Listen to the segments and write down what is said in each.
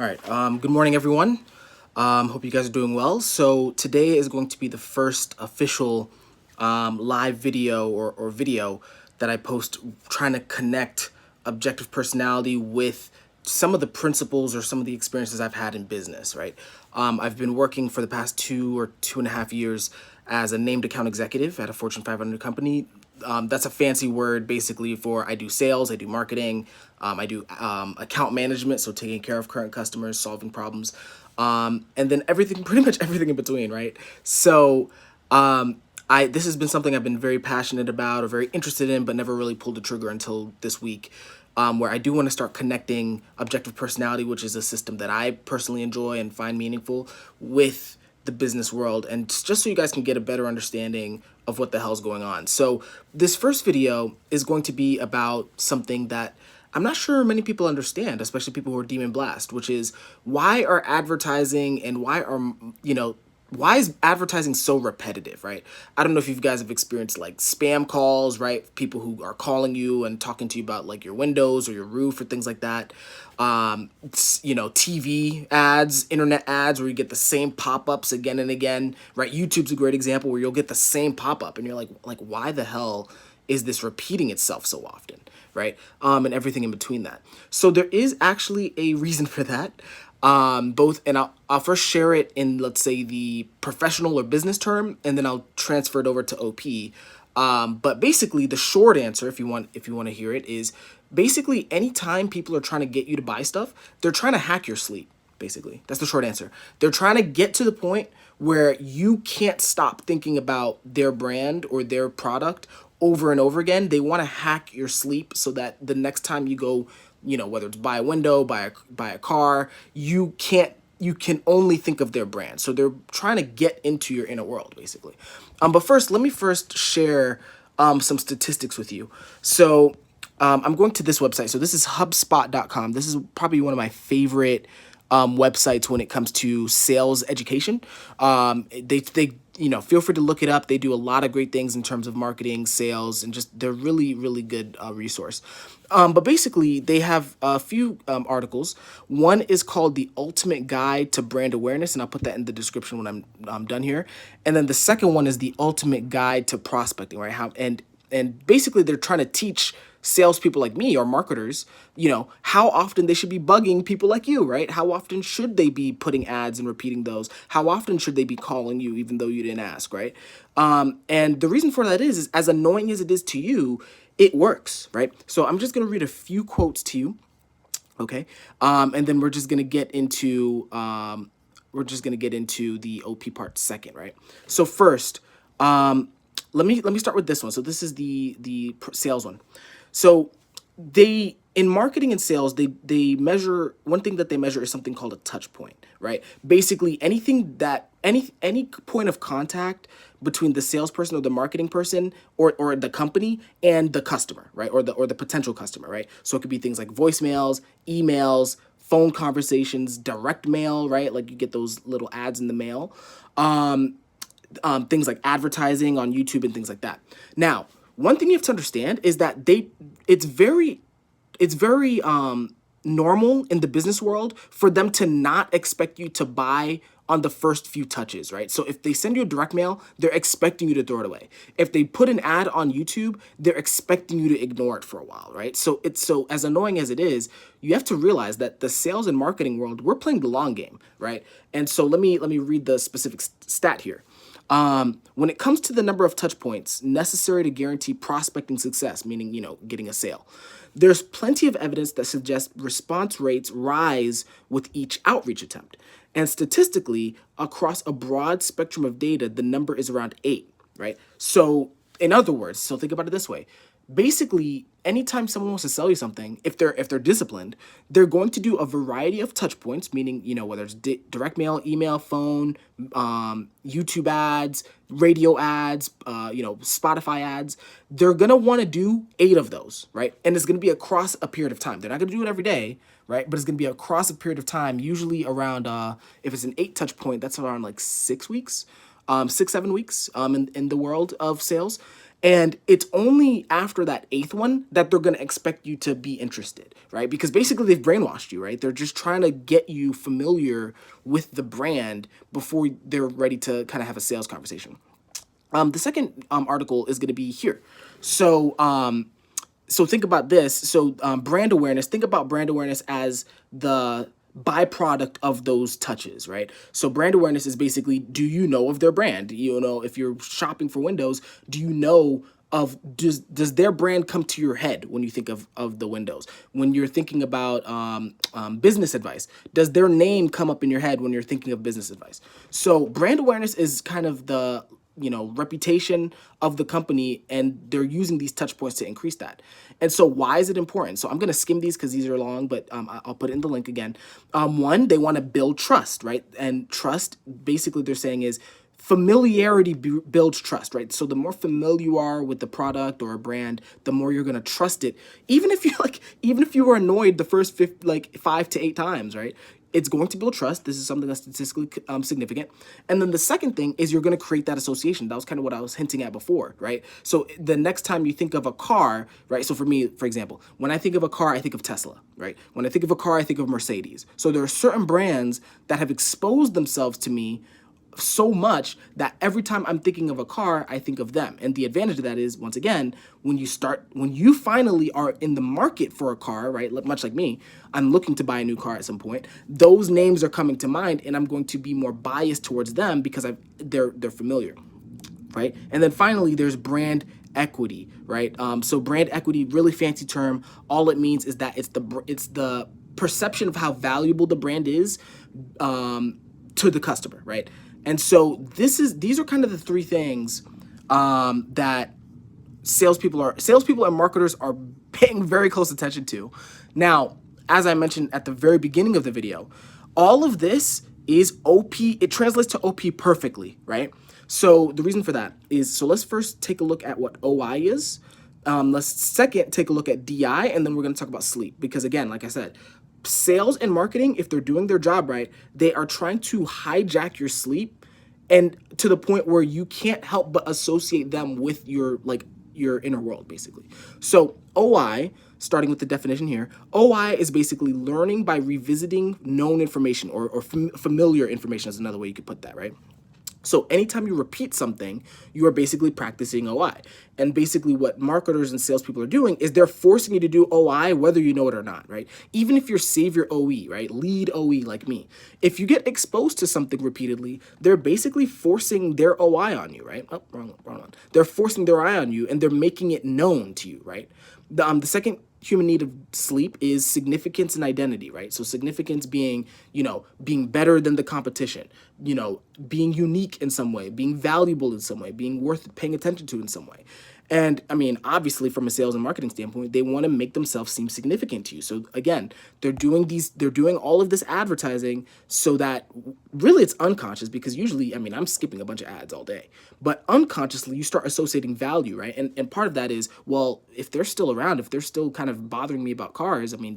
All right. Good morning, everyone. Hope you guys are doing well. So today is going to be the first official live video or video that I post trying to connect objective personality with some of the principles or some of the experiences I've had in business, right? I've been working for the past 2 or 2.5 years as a named account executive at a Fortune 500 company. That's a fancy word basically for I do sales, I do marketing, I do account management, so taking care of current customers, solving problems, and then everything, pretty much everything in between, right? So this has been something I've been very passionate about or very interested in, but never really pulled the trigger until this week. Where I do want to start connecting objective personality, which is a system that I personally enjoy and find meaningful, with the business world, and just so you guys can get a better understanding of what the hell's going on. So this first video is going to be about something that I'm not sure many people understand, especially people who are demon blast, which is why are advertising and why is advertising so repetitive, right? I don't know if you guys have experienced like spam calls, right? People who are calling you and talking to you about like your windows or your roof or things like that. TV ads, internet ads where you get the same pop-ups again and again, right? YouTube's a great example where you'll get the same pop-up and you're like, why the hell is this repeating itself so often, right? And everything in between that. So there is actually a reason for that. I'll first share it in, let's say, the professional or business term, and then I'll transfer it over to OP. But basically, the short answer, if you want to hear it, is basically anytime people are trying to get you to buy stuff, they're trying to hack your sleep. Basically, that's the short answer. They're trying to get to the point where you can't stop thinking about their brand or their product over and over again. They want to hack your sleep so that the next time you go, whether it's buy a window, buy a car, you can only think of their brand. So they're trying to get into your inner world, basically. But first, let me share some statistics with you. So I'm going to this website. So this is HubSpot.com. This is probably one of my favorite websites when it comes to sales education. They feel free to look it up. They do a lot of great things in terms of marketing, sales, and just they're really, really good resource. But basically, they have a few articles. One is called The Ultimate Guide to Brand Awareness, and I'll put that in the description when I'm done here. And then the second one is The Ultimate Guide to Prospecting, right? And basically, they're trying to teach salespeople like me or marketers, how often they should be bugging people like you, right? How often should they be putting ads and repeating those? How often should they be calling you even though you didn't ask, right? And the reason for that is as annoying as it is to you, it works, right? So I'm just going to read a few quotes to you, okay? And then we're just going to get into the OP part second, right? So first, let me start with this one. So this is the sales one. So in marketing and sales, they measure, one thing that they measure is something called a touch point, right? Basically anything that any point of contact between the salesperson or the marketing person or the company and the customer, right? Or the potential customer, right? So it could be things like voicemails, emails, phone conversations, direct mail, right? Like you get those little ads in the mail. Things like advertising on YouTube and things like that. Now, one thing you have to understand is that it's very normal in the business world for them to not expect you to buy on the first few touches, right? So if they send you a direct mail, they're expecting you to throw it away. If they put an ad on YouTube, they're expecting you to ignore it for a while, right? So as annoying as it is, you have to realize that the sales and marketing world, we're playing the long game, right? And so let me read the specific stat here. When it comes to the number of touch points necessary to guarantee prospecting success, meaning, getting a sale, there's plenty of evidence that suggests response rates rise with each outreach attempt. And statistically, across a broad spectrum of data, the number is around 8, right? So in other words, so think about it this way. Basically, anytime someone wants to sell you something, if they're disciplined, they're going to do a variety of touch points, meaning, whether it's direct mail, email, phone, YouTube ads, radio ads, Spotify ads. They're going to want to do 8 of those, right? And it's going to be across a period of time. They're not going to do it every day, right? But it's going to be across a period of time, usually around, if it's an 8 touch point, that's around like 6 weeks, 6, 7 weeks in the world of sales. And it's only after that eighth one that they're going to expect you to be interested, right? Because basically they've brainwashed you, right? They're just trying to get you familiar with the brand before they're ready to kind of have a sales conversation. The second article is going to be here. So, so think about this. So, brand awareness, think about brand awareness as the byproduct of those touches, right? So brand awareness is basically, do you know of their brand? You know, if you're shopping for windows, do you know of, does their brand come to your head when you think of the windows? When you're thinking about business advice, does their name come up in your head when you're thinking of business advice? So brand awareness is kind of the, you know, reputation of the company, and they're using these touch points to increase that. And so why is it important? So I'm going to skim these because these are long, but I'll put it in the link again. One, they want to build trust, right? And trust, basically they're saying is familiarity builds trust, right? So the more familiar you are with the product or a brand, the more you're going to trust it. Even if you even if you were annoyed the first 5 to 8 times, right? It's going to build trust. This is something that's statistically significant. And then the second thing is you're going to create that association. That was kind of what I was hinting at before, right? So the next time you think of a car, right? So for me, for example, when I think of a car, I think of Tesla, right? When I think of a car, I think of Mercedes. So there are certain brands that have exposed themselves to me so much that every time I'm thinking of a car, I think of them. And the advantage of that is, once again, when you finally are in the market for a car, right? Much like me, I'm looking to buy a new car at some point. Those names are coming to mind, and I'm going to be more biased towards them because they're familiar, right? And then finally, there's brand equity, right? So brand equity, really fancy term. All it means is that it's the perception of how valuable the brand is to the customer, right? And so these are kind of the three things that salespeople and marketers are paying very close attention to. Now, as I mentioned at the very beginning of the video, all of this is OP. It translates to OP perfectly, right? So the reason for that is, so let's first take a look at what OI is. Let's second take a look at DI, and then we're going to talk about sleep. Because again, like I said, sales and marketing, if they're doing their job right, they are trying to hijack your sleep, and to the point where you can't help but associate them with your inner world, basically. So OI, starting with the definition here, OI is basically learning by revisiting known information, or familiar information is another way you could put that, right? So anytime you repeat something, you are basically practicing OI. And basically what marketers and salespeople are doing is they're forcing you to do OI whether you know it or not, right? Even if you're savior OE, right? Lead OE like me. If you get exposed to something repeatedly, they're basically forcing their OI on you, right? Oh, wrong one. They're forcing their eye on you, and they're making it known to you, right? The second human need of sleep is significance and identity, right? So significance being, you know, being better than the competition, you know, being unique in some way, being valuable in some way, being worth paying attention to in some way. And I mean, obviously from a sales and marketing standpoint, they want to make themselves seem significant to you. So again, they're doing all of this advertising so that really it's unconscious, because usually, I mean, I'm skipping a bunch of ads all day, but unconsciously you start associating value, right? And part of that is, well, if they're still around, if they're still kind of bothering me about cars, I mean,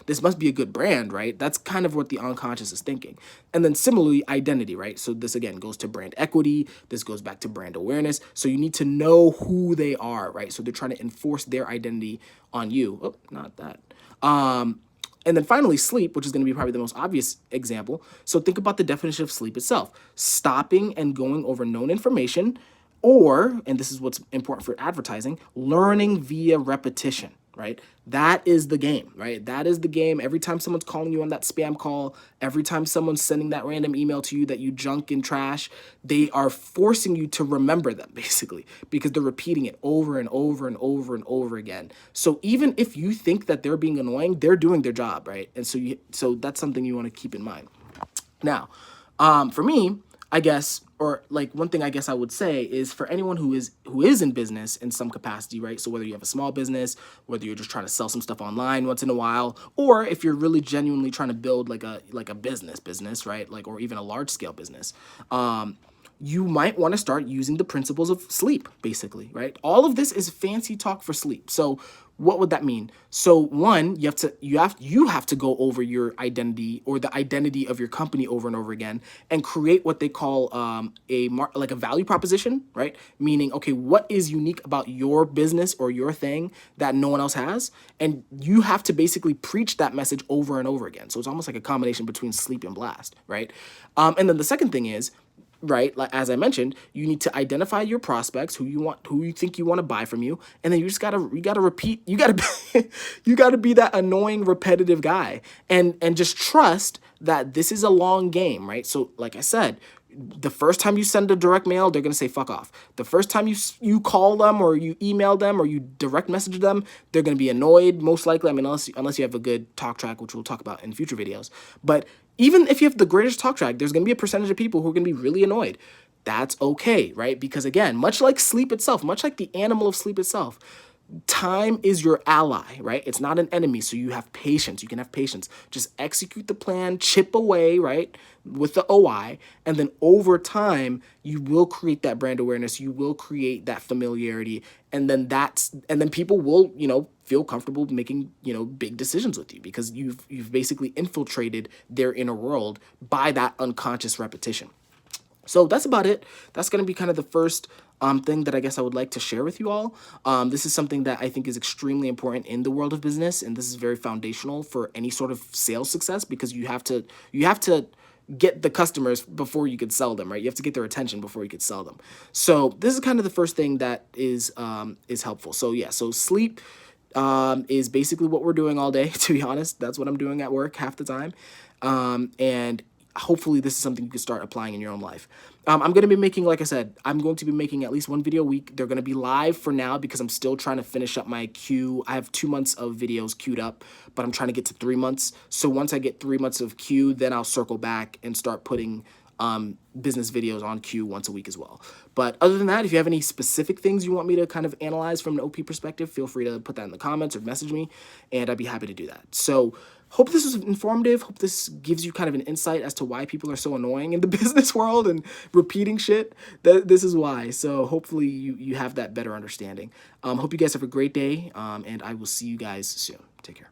this must be a good brand, right? That's kind of what the unconscious is thinking. And then similarly, identity, right? So this again goes to brand equity. This goes back to brand awareness. So you need to know who they are, right? So they're trying to enforce their identity on you. Oh, not that. And then finally, sleep, which is going to be probably the most obvious example. So think about the definition of sleep itself: stopping and going over known information, or, and this is what's important for advertising, learning via repetition, right? That is the game, right? That is the game. Every time someone's calling you on that spam call, every time someone's sending that random email to you that you junk and trash, they are forcing you to remember them, basically, because they're repeating it over and over and over and over again. So even if you think that they're being annoying, they're doing their job, right? And so that's something you want to keep in mind. Now, for me, I guess, or like one thing I guess I would say is, for anyone who is in business in some capacity, right? So whether you have a small business, whether you're just trying to sell some stuff online once in a while, or if you're really genuinely trying to build like a business, right? Like, or even a large scale business. you might want to start using the principles of sleep, basically, right? All of this is fancy talk for sleep. So what would that mean? So one, you have to go over your identity, or the identity of your company, over and over again, and create what they call like a value proposition, right? Meaning, okay, what is unique about your business or your thing that no one else has? And you have to basically preach that message over and over again. So it's almost like a combination between sleep and blast, right? And then the second thing is, right, like as I mentioned, you need to identify your prospects, who you think you want to buy from you, and then you gotta repeat, you gotta be that annoying repetitive guy, and just trust that this is a long game, right? So like I said, the first time you send a direct mail, they're gonna say fuck off. The first time you call them, or you email them, or you direct message them, they're gonna be annoyed, most likely. I mean, unless you have a good talk track, which we'll talk about in future videos. But even if you have the greatest talk track, there's gonna be a percentage of people who are gonna be really annoyed. That's okay, right? Because again, much like sleep itself, much like the animal of sleep itself, time is your ally, right? It's not an enemy. So you have patience. You can have patience. Just execute the plan, chip away, right? With the OI. And then over time, you will create that brand awareness. You will create that familiarity. And then people will, feel comfortable making, big decisions with you, because you've basically infiltrated their inner world by that unconscious repetition. So that's about it. That's going to be kind of the first thing that I guess I would like to share with you all. This is something that I think is extremely important in the world of business, and this is very foundational for any sort of sales success, because you have to get the customers before you could sell them, right? You have to get their attention before you could sell them. So this is kind of the first thing that is helpful. So yeah, so sleep is basically what we're doing all day. To be honest, that's what I'm doing at work half the time, and hopefully this is something you can start applying in your own life. I'm going to be making, like I said, I'm going to be making at least one video a week. They're going to be live for now because I'm still trying to finish up my queue. I have 2 months of videos queued up, but I'm trying to get to 3 months. So once I get 3 months of queue, then I'll circle back and start putting business videos on queue once a week as well. But other than that, if you have any specific things you want me to kind of analyze from an OP perspective, feel free to put that in the comments or message me, and I'd be happy to do that. So hope this was informative. Hope this gives you kind of an insight as to why people are so annoying in the business world and repeating shit. This is why. So hopefully you have that better understanding. Hope you guys have a great day, and I will see you guys soon. Take care.